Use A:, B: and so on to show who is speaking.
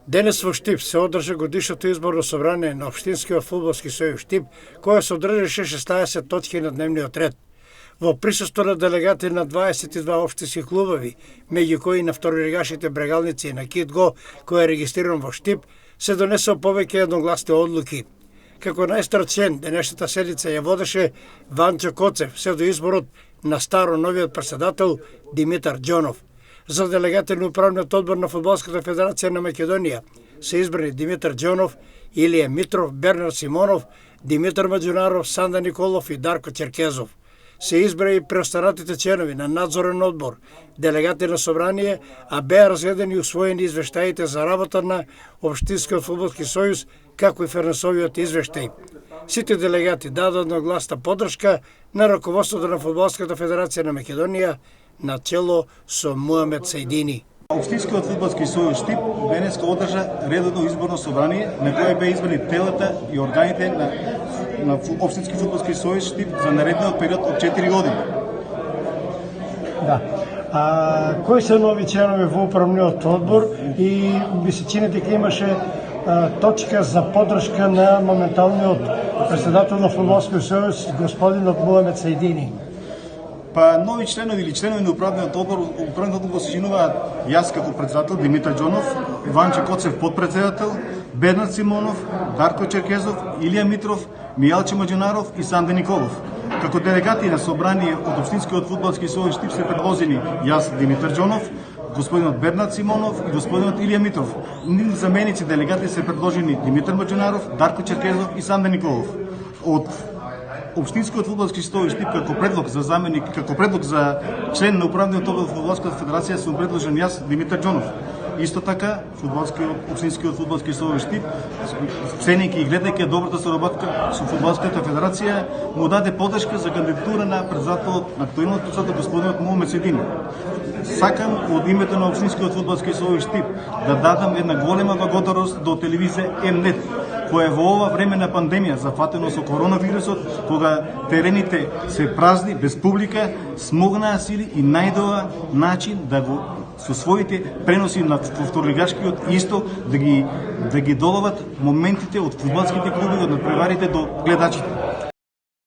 A: Денес во Штип се одржа годишното изборно собрание на Општинскиот фудбалски сојуз Штип, кое содржаше 16 точки на дневниот ред. Во присуство на делегати на 22 општински клубови, меѓу кои на второлигашите Брегалници и на Китго, кој е регистриран во Штип, се донесоа повеќе едногласни одлуки. Како најстар член денешната седница ја водеше Ванчо Коцев, се до изборот на старо новиот председател Димитар Џонов. За делегати на Управниот одбор на Фудбалската федерација на Македонија се избрани Димитар Џонов, Илија Митров, Бернар Симонов, Димитар Маџунаров, Санда Николов и Дарко Черкезов. Се избра и преостанатите членови на надзорен одбор, делегати на собрание, а беа разгледани и усвоени извештаите за работа на Општинскиот фудбалски сојуз, како и финансовиот извештај. Сите делегати дадоа едногласна поддршка на раководството на Фудбалската федерација на Македонија на чело со Муамет Сајдини.
B: Општинскиот фудбалски сојуз Штип денеска одржа редовно изборно собрание на кое беа избрани телата и органите на Општински фудбалски сојуз Штип за наредниот период од 4 години.
A: Да. Кои се нови членови во управниот одбор и би се чини дека имаше точка за поддршка на моменталниот председател на Фудбалскиот сојуз господинот Муамет Сајдини?
B: Па нови членови или членови на управниот одбор се чинуваат јас како председател Димитар Џонов, Ванчо Коцев подпредседател, Бернар Симонов, Дарко Черкезов, Илија Митров, Мијалче Маџунаров и Санда Николов. Како делегати на собрание од Општинскиот фудбалски сојуз Штип се предложени јас Димитар Џонов, господинот Бернар Симонов и господинот Илија Митров. Нивни заменици делегати се предложени Димитар Маџунаров, Дарко Черкезов и Санда Николов. Од Општинскиот фудбалски сојуз Штип како предлог за заменик, како предлог за член на управниот одбор во Фудбалската федерација сум предложен јас Димитар Џонов. Исто така, Општинскиот фудбалски сојуз Штип, ценејќи и гледајќи добрата соработка со Фудбалската федерација, му даде поддршка за кандидатура на председателот на актуелниот председател господинот Муамет Сајдини. Сакам од името на Општинскиот фудбалски сојуз Штип да дадам една голема благодарност до телевизија М-нет, која во ова време на пандемија, зафатено со коронавирусот, кога терените се празни, без публика, смогнаа сили и најдоа начин да го со своите преноси на второлигашкиот исток да ги доловат моментите од фудбалските клубови, од надпреварите до гледачите.